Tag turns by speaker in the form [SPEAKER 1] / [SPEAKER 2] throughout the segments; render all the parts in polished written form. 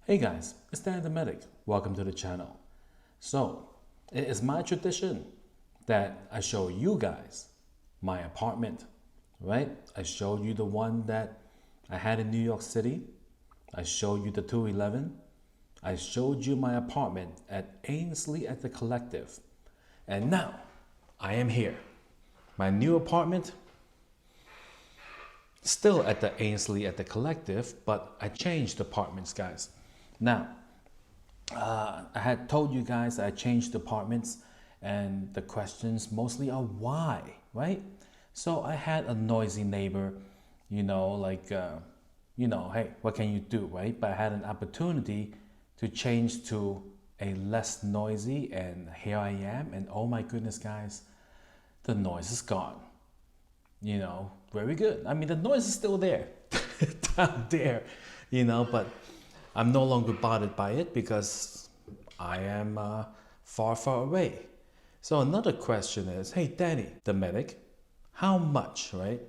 [SPEAKER 1] Hey guys, it's Dan the Medic. Welcome to the channel. So, it is my tradition that I show you guys my apartment, right? I showed you the one that I had in New York City. I showed you the 211. I showed you my apartment at Ainsley at the Collective. And now, I am here. My new apartment, still at the Ainsley at the Collective, but I changed apartments, guys. Now, I had told you guys I changed apartments, and the questions mostly are why, right? So I had a noisy neighbor, hey, what can you do, right? But I had an opportunity to change to a less noisy, and here I am, and oh my goodness, guys, the noise is gone. Very good. I mean, the noise is still there, down there, but I'm no longer bothered by it because I am far, far away. So another question is, hey, Danny, the medic, how much, right?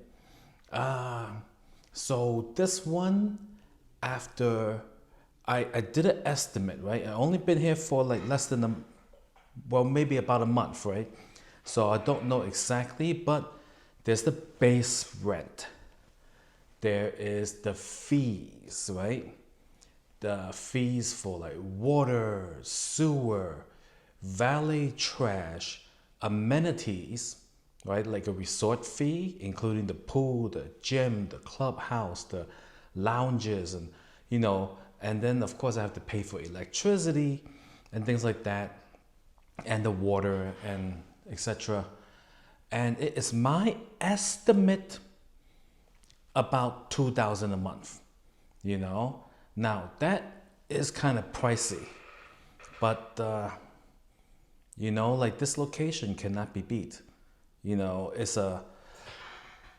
[SPEAKER 1] So this one, after I did an estimate, right? I only been here for like less than maybe about a month, right? So I don't know exactly, but there's the base rent. There is the fees, right? The fees for like water, sewer, valet trash, amenities, right? Like a resort fee, including the pool, the gym, the clubhouse, the lounges, and then of course I have to pay for electricity and things like that, and the water and etc. And it is my estimate about $2,000 a month, Now that is kind of pricey, but like this location cannot be beat. It's a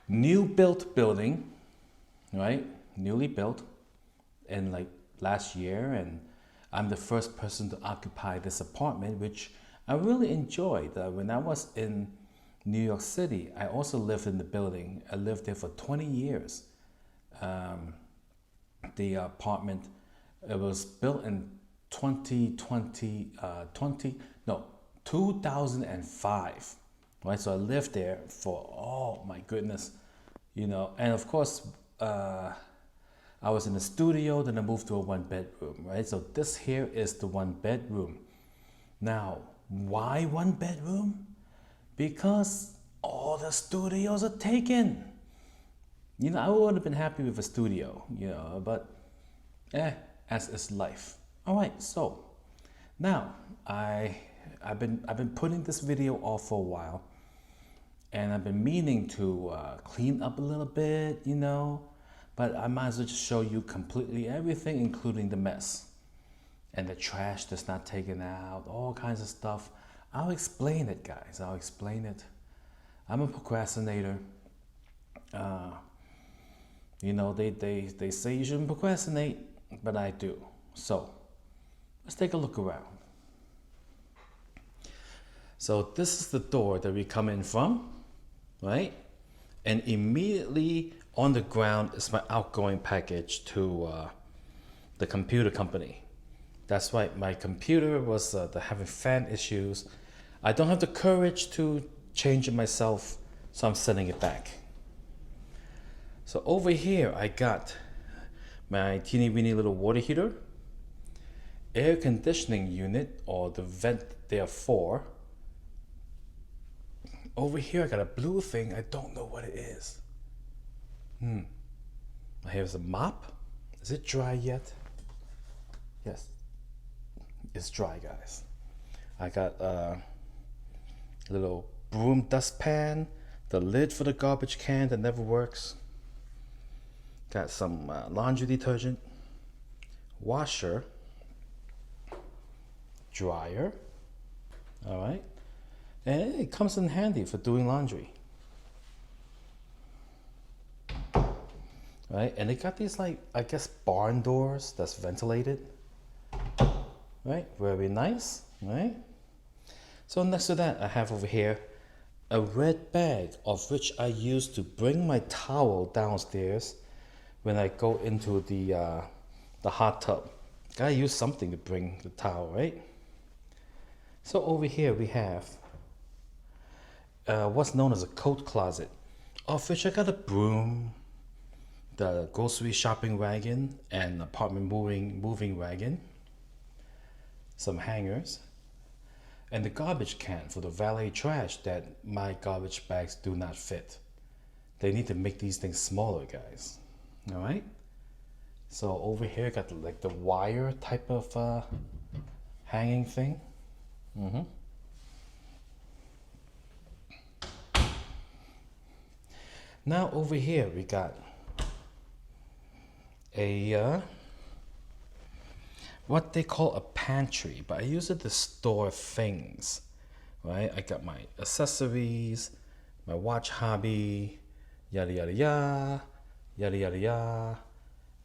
[SPEAKER 1] new built building, right? Newly built, and like last year, and I'm the first person to occupy this apartment, which I really enjoyed. When I was in New York City, I also lived in the building. I lived there for 20 years. The apartment, it was built in 2005, right? So I lived there for, oh my goodness, and of course, I was in the studio, then I moved to a one bedroom, right? So this here is the one bedroom. Now, why one bedroom? Because all the studios are taken. I would have been happy with a studio, but as is life. All right, so now I've been putting this video off for a while, and I've been meaning to clean up a little bit, but I might as well just show you completely everything, including the mess and the trash that's not taken out, all kinds of stuff. I'll explain it, guys. I'll explain it. I'm a procrastinator. They say you shouldn't procrastinate, but I do. So let's take a look around. So this is the door that we come in from, right? And immediately on the ground is my outgoing package to the computer company. That's right, my computer was having fan issues. I don't have the courage to change it myself, so I'm sending it back. So over here, I got my teeny weeny little water heater, air conditioning unit, or the vent therefore. Over here, I got a blue thing. I don't know what it is. Here's a mop. Is it dry yet? Yes, it's dry, guys. I got a little broom dustpan, the lid for the garbage can that never works. Got some laundry detergent, washer, dryer, all right? And it comes in handy for doing laundry. Right, and they got these like, I guess, barn doors that's ventilated. Right, very nice, right? So next to that, I have over here a red bag of which I use to bring my towel downstairs when I go into the hot tub Gotta use something to bring the towel, right? So over here we have what's known as a coat closet, of which I got a broom, the grocery shopping wagon, and apartment moving wagon, some hangers, and the garbage can for the valet trash that my garbage bags do not fit. They need to make these things smaller, guys. All right. So over here, got like the wire type of hanging thing. Now over here we got a what they call a pantry, but I use it to store things, right? I got my accessories, my watch hobby, yada yada yada, yada yada yada,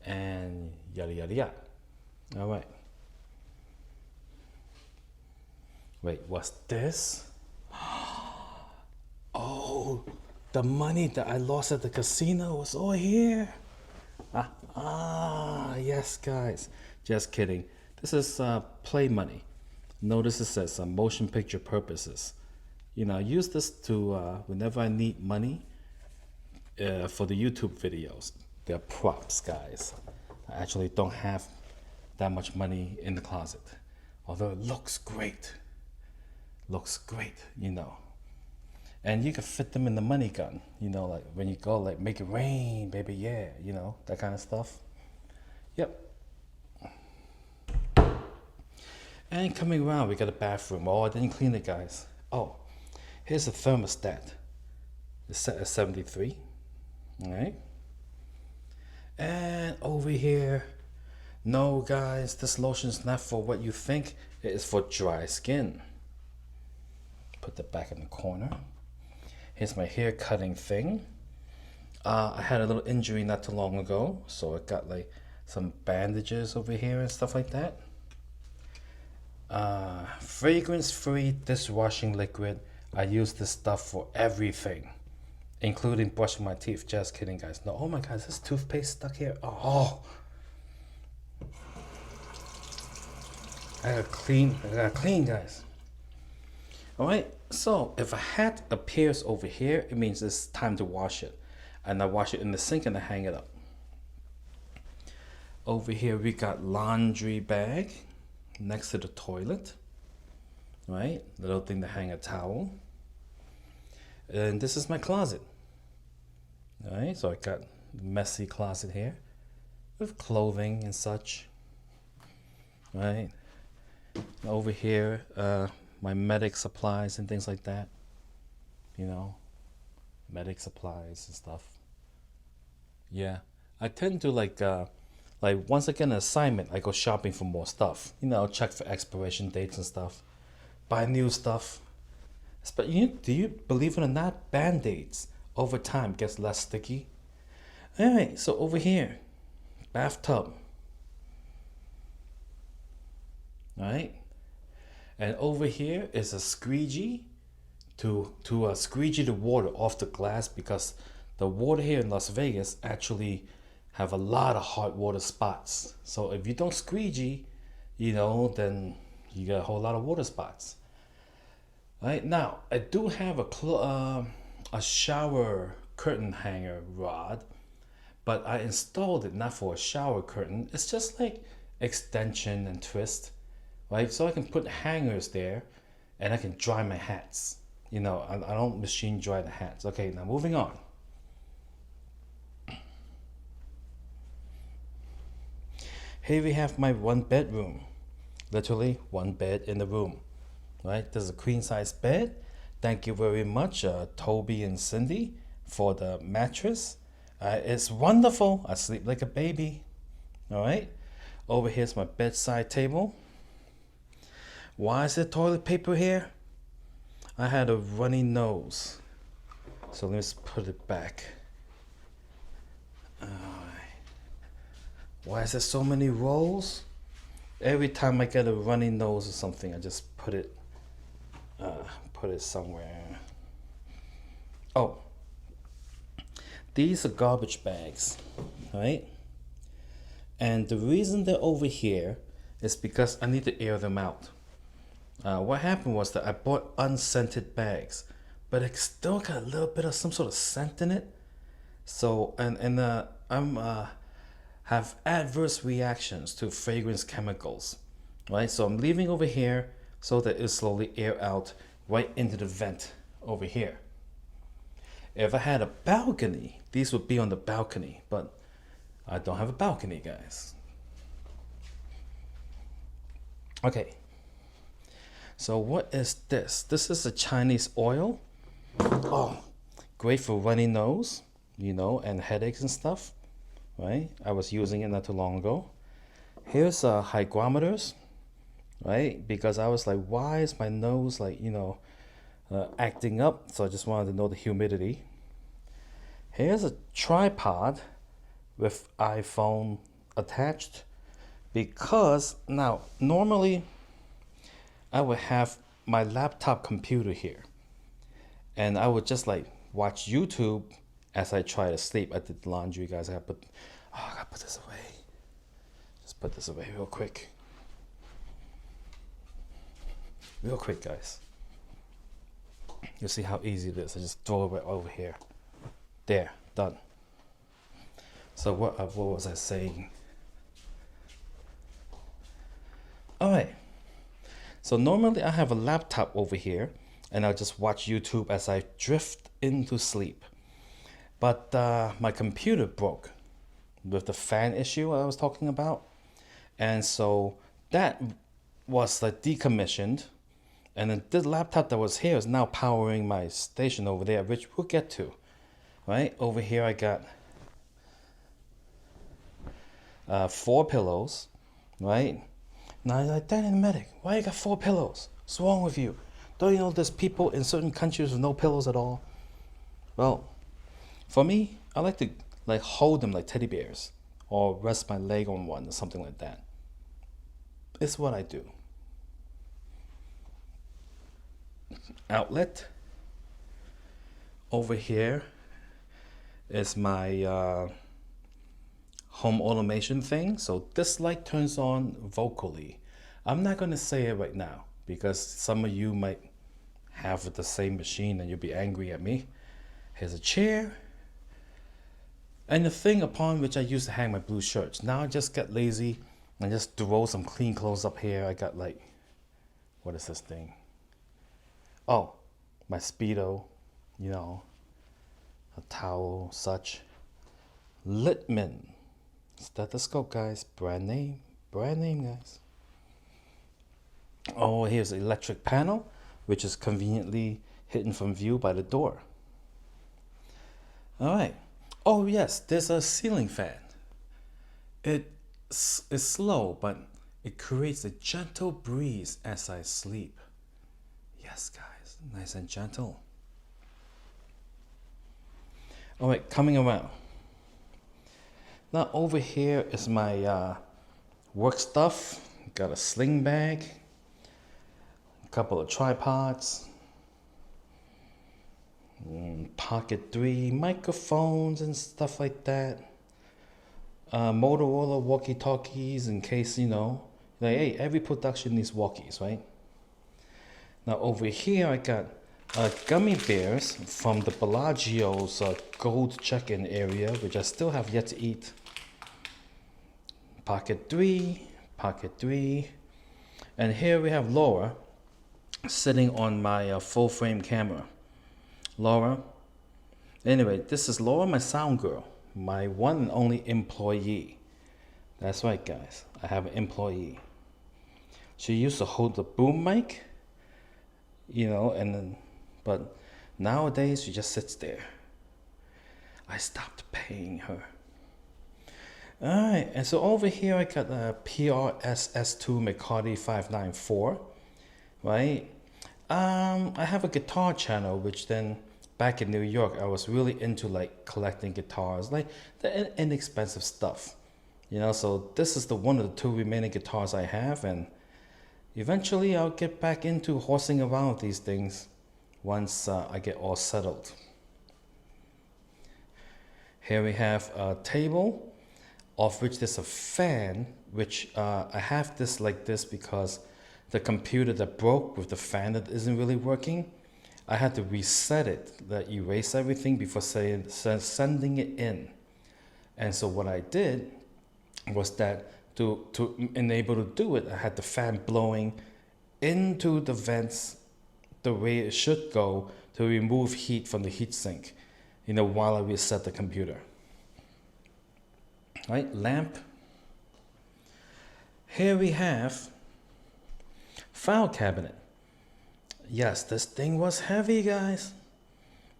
[SPEAKER 1] and yada yada yada. All right. Wait, what's this? Oh, the money that I lost at the casino was all here. Yes, guys. Just kidding. This is play money. Notice it says motion picture purposes. You know, I use this to whenever I need money for the YouTube videos. They're props, guys. I actually don't have that much money in the closet, although it looks great. Looks great, you know. And you can fit them in the money gun, you know, like when you go like make it rain, baby, yeah, you know, that kind of stuff. Yep. And coming around, we got a bathroom. Oh, I didn't clean it, guys. Oh, here's a thermostat. It's set at 73. All right. And over here, no, guys, this lotion is not for what you think. It is for dry skin. Put that back in the corner. Here's my hair cutting thing. I had a little injury not too long ago, so I got like some bandages over here and stuff like that. Fragrance-free dishwashing liquid. I use this stuff for everything, including brushing my teeth. Just kidding, guys. No, oh my God, is this toothpaste stuck here? Oh, I gotta clean, guys. All right. So if a hat appears over here, it means it's time to wash it, and I wash it in the sink and I hang it up. Over here we got laundry bag next to the toilet, right? Little thing to hang a towel. And this is my closet. All right, so I got a messy closet here with clothing and such. Right. Over here, my medic supplies and things like that. You know, medic supplies and stuff. Yeah, I tend to like once I get an assignment, I go shopping for more stuff. You know, check for expiration dates and stuff. Buy new stuff. But do you believe it or not, Band-Aids over time gets less sticky. All right, so over here, bathtub. All right, and over here is a squeegee to squeegee the water off the glass, because the water here in Las Vegas actually have a lot of hot water spots. So if you don't squeegee, you know, then you got a whole lot of water spots. Right now, I do have a shower curtain hanger rod, but I installed it not for a shower curtain. It's just like extension and twist, right? So I can put hangers there, and I can dry my hats. You know, I don't machine dry the hats. Okay, now moving on. Here we have my one bedroom. Literally one bed in the room. Right, there's a queen size bed. Thank you very much, Toby and Cindy, for the mattress. It's wonderful. I sleep like a baby. All right, over here's my bedside table. Why is there toilet paper here? I had a runny nose, so let's put it back. Why is there so many rolls? Every time I get a runny nose or something, I just put it somewhere. Oh, these are garbage bags, right? And the reason they're over here is because I need to air them out. What happened was that I bought unscented bags, but it still got a little bit of some sort of scent in it. So I'm have adverse reactions to fragrance chemicals, right? So I'm leaving over here so that it slowly air out right into the vent over here. If I had a balcony, these would be on the balcony, but I don't have a balcony, guys. Okay. So what is this? This is a Chinese oil. Oh, great for runny nose, you know, and headaches and stuff, right? I was using it not too long ago. Here's hygrometers, right? Because I was like, why is my nose like, you know, acting up? So I just wanted to know the humidity. Here's a tripod with iPhone attached, because now normally I would have my laptop computer here and I would just like watch YouTube as I try to sleep. I did laundry, guys. I gotta put this away. Just put this away real quick. Real quick, guys. You'll see how easy it is. I just throw it over here. There, done. So what was I saying? All right. So normally I have a laptop over here and I'll just watch YouTube as I drift into sleep. But my computer broke with the fan issue I was talking about. And so that was like decommissioned. And then this laptop that was here is now powering my station over there, which we'll get to. Right? Over here I got 4 pillows, right? Now you're like, Danny the medic, why you got 4 pillows? What's wrong with you? Don't you know there's people in certain countries with no pillows at all? Well, for me, I like to like hold them like teddy bears or rest my leg on one or something like that. It's what I do. Outlet. Over here is my home automation thing. So this light turns on vocally. I'm not going to say it right now because some of you might have the same machine and you'll be angry at me. Here's a chair and the thing upon which I used to hang my blue shirts. Now I just got lazy and just throw some clean clothes up here. I got like, what is this thing? Oh, my Speedo, you know, a towel, such. Littman stethoscope, guys. Brand name, guys. Oh, here's the electric panel, which is conveniently hidden from view by the door. All right. Oh yes, there's a ceiling fan. It is slow, but it creates a gentle breeze as I sleep. Yes, guys, nice and gentle. All right, coming around. Now over here is my work stuff. Got a sling bag, a couple of tripods, Pocket 3 microphones and stuff like that. Motorola walkie-talkies in case, you know, like, hey, every production needs walkies, right? Now over here I got gummy bears from the Bellagio's gold check-in area, which I still have yet to eat. Pocket 3, and here we have Laura sitting on my full-frame camera. Laura. Anyway, this is Laura, my sound girl, my one and only employee. That's right, guys. I have an employee. She used to hold the boom mic, you know, and then, but nowadays she just sits there. I stopped paying her. All right, and so over here I got a PRS-S2 McCarty 594, right? I have a guitar channel, which then back in New York, I was really into like collecting guitars, like the inexpensive stuff, you know. So this is the one of the 2 remaining guitars I have, and eventually I'll get back into horsing around with these things once I get all settled. Here we have a table, of which there's a fan which I have this like this because the computer that broke with the fan that isn't really working, I had to reset it, erase everything before sending it in. And so what I did was that to enable to do it, I had the fan blowing into the vents the way it should go to remove heat from the heatsink, while I reset the computer. Right, lamp. Here we have file cabinet. Yes, this thing was heavy, guys.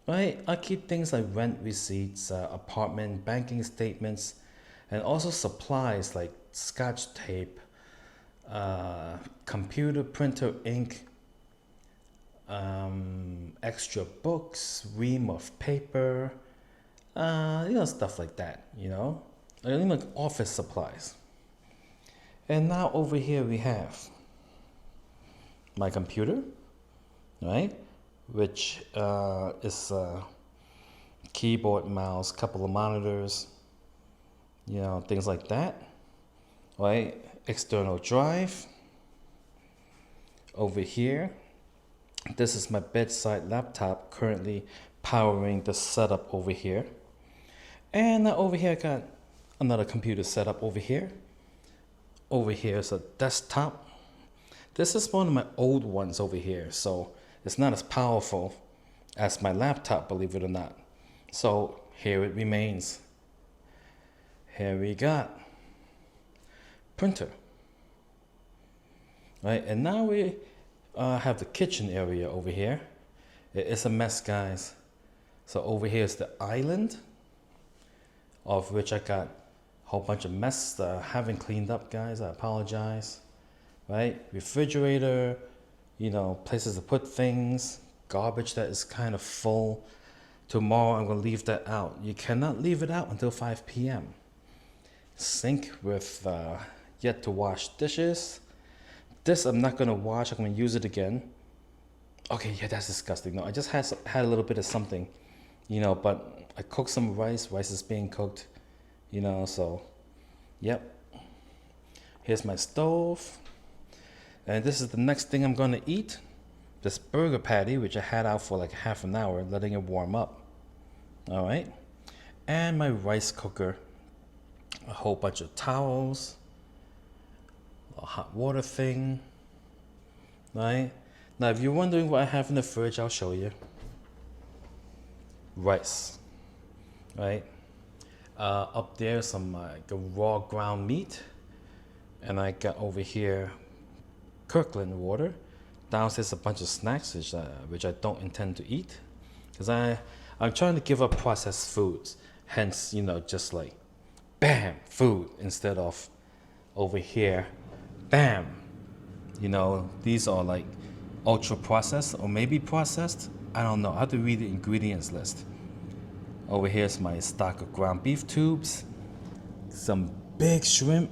[SPEAKER 1] Right, I keep things like rent receipts, apartment, banking statements, and also supplies like scotch tape, computer printer ink, extra books, ream of paper, stuff like that, like office supplies. And now over here we have my computer, right? Which is keyboard, mouse, couple of monitors, things like that, right? External drive. Over here, this is my bedside laptop currently powering the setup over here. And over here I got another computer setup over here. Over here is a desktop. This is one of my old ones over here, so it's not as powerful as my laptop, believe it or not. So here it remains. Here we got printer. Right, and now we have the kitchen area over here. It's a mess, guys. So over here is the island, of which I got a whole bunch of mess that I haven't cleaned up, guys. I apologize. Right, refrigerator, places to put things, garbage that is kind of full. Tomorrow I'm going to leave that out. You cannot leave it out until 5 p.m. Sink with yet to wash dishes. This I'm not going to wash. I'm going to use it again. Okay, yeah, that's disgusting. No, I just had a little bit of something, but I cooked some rice. Rice is being cooked, so, yep. Here's my stove. And this is the next thing I'm going to eat. This burger patty, which I had out for like half an hour, letting it warm up. All right. And my rice cooker. A whole bunch of towels. A hot water thing. Right. Now, if you're wondering what I have in the fridge, I'll show you. Rice. Right. Up there, some raw ground meat. And I got over here Kirkland water. Downstairs a bunch of snacks which I don't intend to eat, because I'm trying to give up processed foods. Hence, just like bam, food, instead of over here, bam. These are like ultra processed or maybe processed. I don't know. I have to read the ingredients list. Over here's my stock of ground beef tubes, some big shrimp,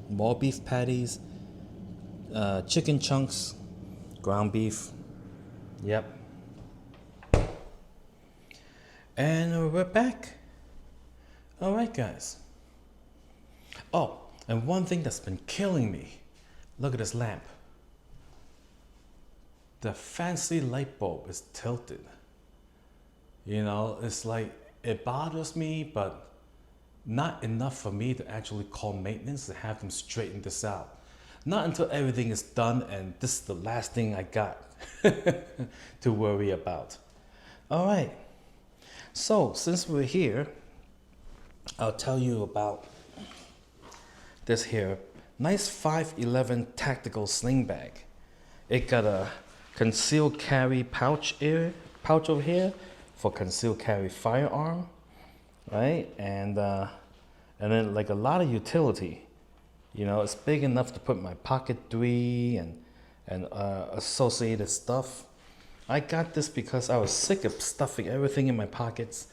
[SPEAKER 1] more beef patties, chicken chunks, ground beef. Yep. And we're back. All right, guys. Oh, and one thing that's been killing me. Look at this lamp. The fancy light bulb is tilted. It's like, it bothers me, but not enough for me to actually call maintenance to have them straighten this out. Not until everything is done, and this is the last thing I got to worry about. All right. So, since we're here, I'll tell you about this here nice 511 tactical sling bag. It got a concealed carry pouch over here for concealed carry firearm, right? And then like a lot of utility. It's big enough to put my pocket 3 and associated stuff. I got this because I was sick of stuffing everything in my pockets.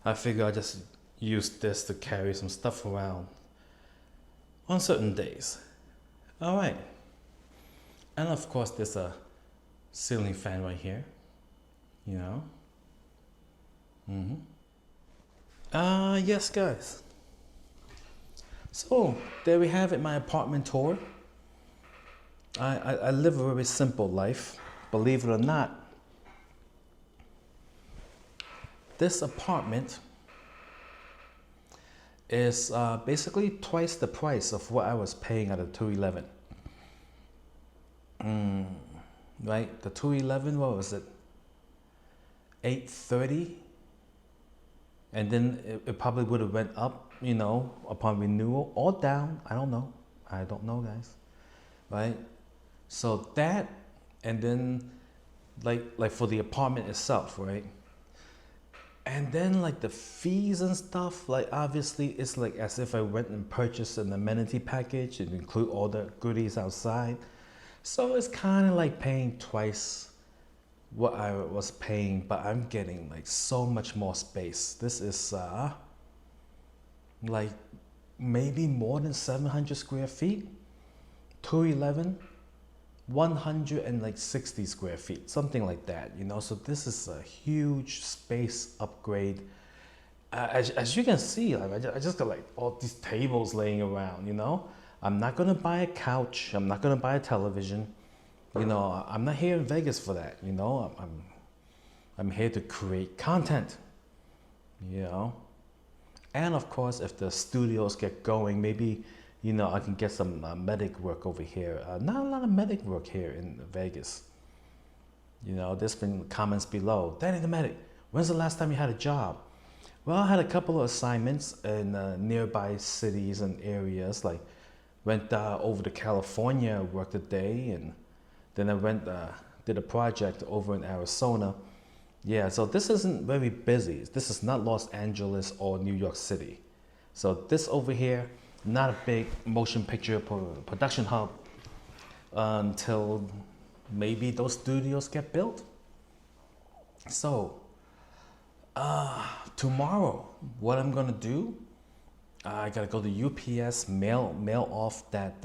[SPEAKER 1] I figured I'd just use this to carry some stuff around on certain days. All right. And of course, there's a ceiling fan right here. Yes, guys. So there we have it, my apartment tour. I live a very simple life, believe it or not. This apartment is basically twice the price of what I was paying at a 211. Right, the 211, what was it? $830, and then it probably would have went up, you know, upon renewal, or down. I don't know, guys. Right, so that, and then like for the apartment itself, right? And then like the fees and stuff, like obviously it's like as if I went and purchased an amenity package and include all the goodies outside. So it's kind of like paying twice what I was paying, but I'm getting like so much more space. This is like maybe more than 700 square feet, 211, 160 square feet, something like that, you know. So this is a huge space upgrade. As you can see, like I just got like all these tables laying around, you know. I'm not gonna buy a couch. I'm not gonna buy a television. You know, I'm not here in Vegas for that. You know, I'm here to create content. You know, and of course, if the studios get going, maybe, you know, I can get some medic work over here. Not a lot of medic work here in Vegas. You know, there's been comments below. Danny the medic, when's the last time you had a job? Well, I had a couple of assignments in nearby cities and areas. Like, went over to California, worked a day, and then I went did a project over in Arizona. Yeah, so this isn't very busy. This is not Los Angeles or New York City. So this over here, not a big motion picture production hub until maybe those studios get built. So tomorrow, what I'm gonna do, I gotta go to UPS, mail off that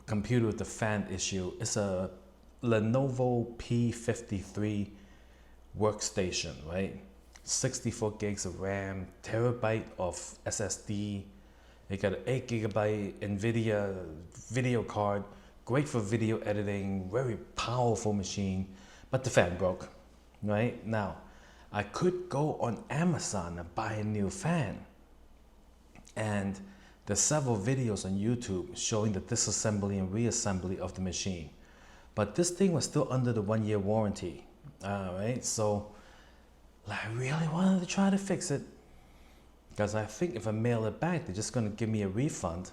[SPEAKER 1] computer with the fan issue. It's a Lenovo P53 workstation, right? 64 gigs of RAM, terabyte of SSD. It got an 8 gigabyte NVIDIA video card, great for video editing, very powerful machine, but the fan broke, right? Now, I could go on Amazon and buy a new fan. And there's several videos on YouTube showing the disassembly and reassembly of the machine. But this thing was still under the 1-year warranty, right? So I really wanted to try to fix it, because I think if I mail it back, they're just gonna give me a refund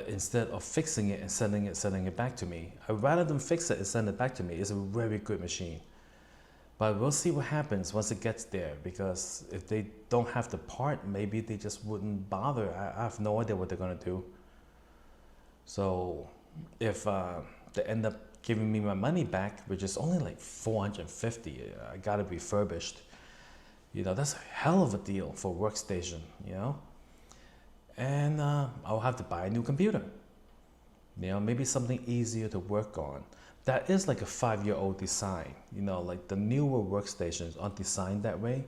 [SPEAKER 1] instead of fixing it and sending it back to me. I'd rather them fix it and send it back to me. It's a very good machine. But we'll see what happens once it gets there, because if they don't have the part, maybe they just wouldn't bother. I have no idea what they're gonna do. So if they end up giving me my money back, which is only like $450, I got it refurbished. You know, that's a hell of a deal for a workstation, you know? And I'll have to buy a new computer. You know, maybe something easier to work on. That is like a 5-year-old design, you know, like the newer workstations aren't designed that way.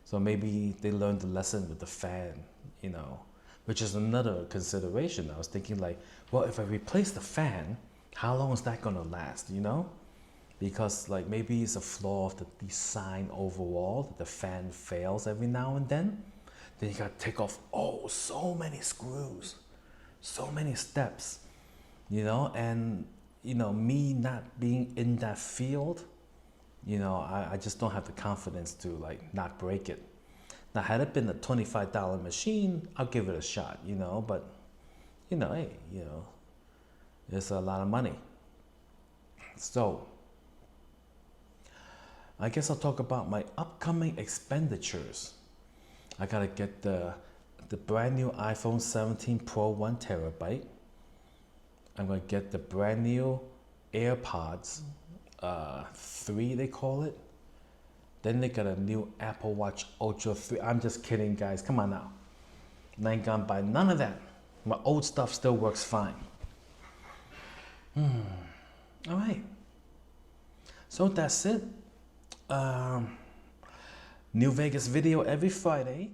[SPEAKER 1] So maybe they learned the lesson with the fan, you know, which is another consideration. I was thinking like, well, if I replace the fan, how long is that gonna last, you know? Because like maybe it's a flaw of the design overall, that the fan fails every now and then. Then you gotta take off, so many screws, so many steps, you know? And you know, me not being in that field, you know, I just don't have the confidence to like not break it. Now, had it been a $25 machine, I'll give it a shot, you know, but you know, hey, you know, it's a lot of money. So I guess I'll talk about my upcoming expenditures. I gotta get the brand new iPhone 17 Pro 1 terabyte. I'm gonna get the brand new AirPods 3, they call it. Then they got a new Apple Watch Ultra 3. I'm just kidding, guys. Come on now. I ain't gonna buy none of that. My old stuff still works fine. All right. So that's it. New Vegas video every Friday.